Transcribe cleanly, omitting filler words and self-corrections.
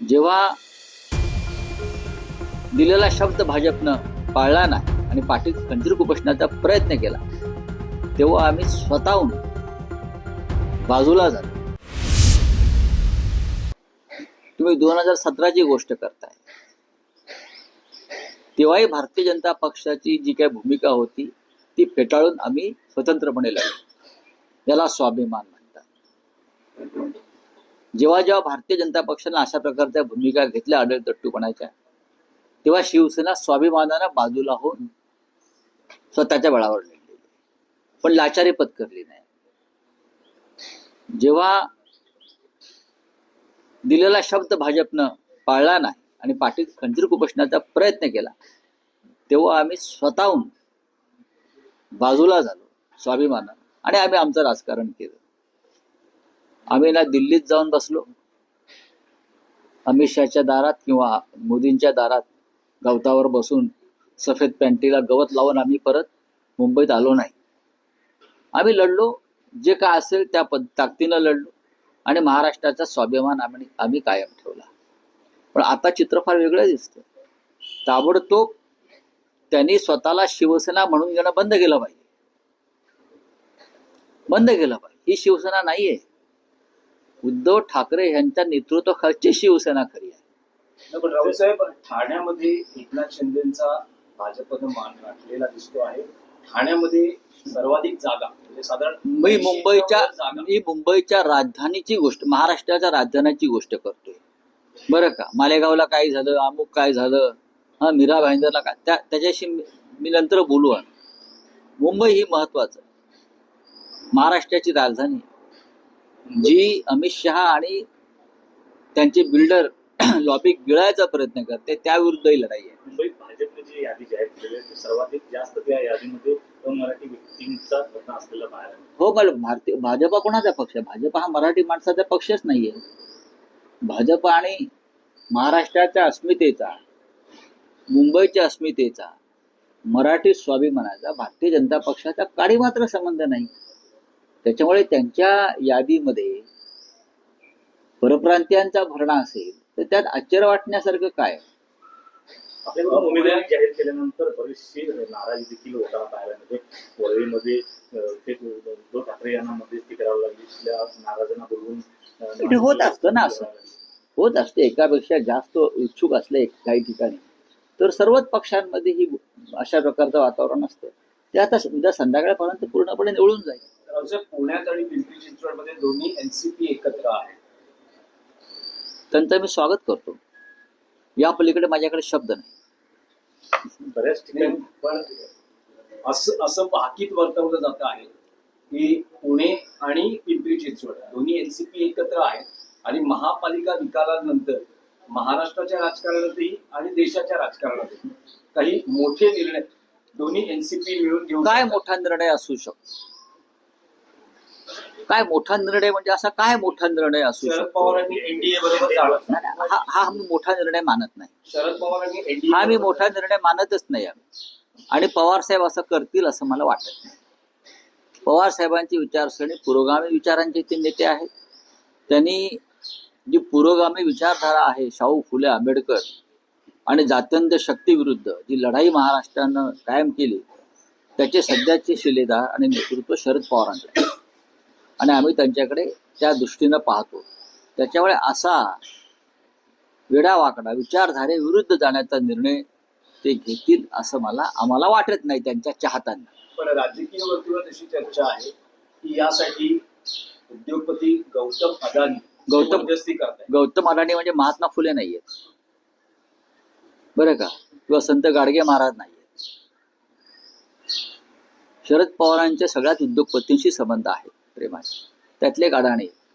जेव्हा दिलेला शब्द भाजपनं पाळला नाही आणि पाठीत खंजीर खुपसण्याचा प्रयत्न केला, तेव्हा आम्ही स्वतःहून बाजूला झालो. तुम्ही 2017ची गोष्ट करताय, तेव्हाही भारतीय जनता पक्षाची जी काही भूमिका होती ती फेटाळून आम्ही स्वतंत्रपणे लढलो. याला स्वाभिमान म्हणतात. जेव्हा जेव्हा भारतीय जनता पक्षाने अशा प्रकारच्या भूमिका घेतल्या आढळतट्टूपणाच्या, तेव्हा शिवसेना स्वाभिमानानं बाजूला होऊन स्वतःच्या बळावर लढली, पण लाचारी पत्करली नाही. जेव्हा दिलेला शब्द भाजपनं पाळला नाही आणि पाठीत खंजीर खुपसण्याचा प्रयत्न केला, तेव्हा आम्ही स्वतःहून बाजूला झालो स्वाभिमानानं आणि आम्ही आमचं राजकारण केलं. आम्ही ना दिल्लीत जाऊन बसलो, अमित शहाच्या दारात किंवा मोदींच्या दारात गवतावर बसून सफेद पॅन्टीला गवत लावून आम्ही परत मुंबईत आलो नाही. आम्ही लढलो, जे काय असेल त्या ताकदीनं लढलो आणि महाराष्ट्राचा स्वाभिमान आम्ही कायम ठेवला. पण आता चित्र फार वेगळं दिसतं. ताबडतोब त्यांनी स्वतःला शिवसेना म्हणून घेणं बंद केलं पाहिजे. ही शिवसेना नाहीये. उद्धव ठाकरे यांच्या नेतृत्वाखालची शिवसेना खरी आहे. पण राऊतसाहेब, ठाण्यामध्ये एकनाथ शिंदेचा भाजपनं मान राखलेला दिसतो आहे. ठाण्यामध्ये सर्वाधिक जागा म्हणजे साधारण मी मुंबईच्या राजधानीची गोष्ट, महाराष्ट्राच्या राजधानीची गोष्ट करतोय बरं का. मालेगावला काय झालं, अमुक काय झालं, मीरा भाईंदरला काय, त्याच्याशी मी नंतर बोलू. मुंबई ही महत्वाचं, महाराष्ट्राची राजधानी जी अमित शहा आणि त्यांचे बिल्डर लॉबी गिळायचा प्रयत्न करते, त्याविरुद्ध ही लढाई आहे. मुंबईत भाजपने जी यादी जाहीर केली आहे, सर्वाधिक जास्त त्या यादीमध्ये 2 मराठी व्यक्तींचा घटना असलेला बाहेर आहे. हो, मला भाजपा कोणाचा पक्ष आहे? भाजपा हा मराठी माणसाचा पक्षच नाहीये. भाजप आणि महाराष्ट्राच्या अस्मितेचा, मुंबईच्या अस्मितेचा, मराठी स्वाभिमानाचा भारतीय जनता पक्षाचा काही मात्र संबंध नाही. त्याच्यामुळे त्यांच्या यादीमध्ये परप्रांतीयांचा भरणा असेल तर त्यात आश्चर्य वाटण्यासारखं काय? आपल्याकडून उमेदवारी जाहीर केल्यानंतर बरीचशी नाराजी देखील होता बाहेर. म्हणजे वरळीमध्ये उद्धव ठाकरे यांना मध्यस्थी करावी लागली, नाराजांना बोलवून होत असतं ना, असं होत असतं. एकापेक्षा जास्त इच्छुक असले काही ठिकाणी तर सर्वच पक्षांमध्ये ही अशा प्रकारचं वातावरण असतं. ते आता उद्या संध्याकाळपर्यंत पूर्णपणे निवळून जाईल. पुण्यात आणि पिंपरी चिंचवडमध्ये दोन्ही एनसीपी एकत्र आहे. त्यांचं मी स्वागत करतो. या पलीकडे माझ्याकडे शब्द नाही. बऱ्याच ठिकाणी पण असं भाकीत वर्तवलं जात आहे की पुणे आणि पिंपरी चिंचवड दोन्ही एनसीपी एकत्र आहेत आणि महापालिका निकालानंतर महाराष्ट्राच्या राजकारणातही आणि देशाच्या राजकारणातही काही मोठे निर्णय दोन्ही एनसीपी मिळून घेऊन. काय मोठा निर्णय असू शकतो? काय मोठा निर्णय म्हणजे असा काय मोठा निर्णय असू शरद शकतो? पवारांनी एनडीए बरोबर हा मी मोठा निर्णय मानत नाही. शरद पवारांनी हा एनडीए मी मोठा निर्णय मानतच नाही आम्ही. आणि पवार साहेब असं करतील असं मला वाटत नाही. पवार साहेबांची विचारसरणी पुरोगामी विचारांचे ते नेते आहेत. त्यांनी जी पुरोगामी विचारधारा आहे, शाहू फुले आंबेडकर आणि जात्यंत शक्तीविरुद्ध जी लढाई महाराष्ट्रानं कायम केली, त्याचे सध्याचे शिलेदार आणि नेतृत्व शरद पवारांचे आणि आम्ही त्यांच्याकडे त्या दृष्टीनं पाहतो. त्याच्यामुळे असा वेडावाकडा विचारधारेविरुद्ध जाण्याचा निर्णय ते घेतील असं आम्हाला वाटत नाही त्यांच्या चाहत्यांना. पण राजकीय वर्तुळात अशी चर्चा आहे की यासाठी उद्योगपती गौतम अडाणी म्हणजे महात्मा फुले नाहीयेत बरं का, किंवा संत गाडगे महाराज नाहीयेत. शरद पवारांच्या सगळ्याच उद्योगपतींशी संबंध आहे प्रेमाचे, त्यातले एक अडाणी.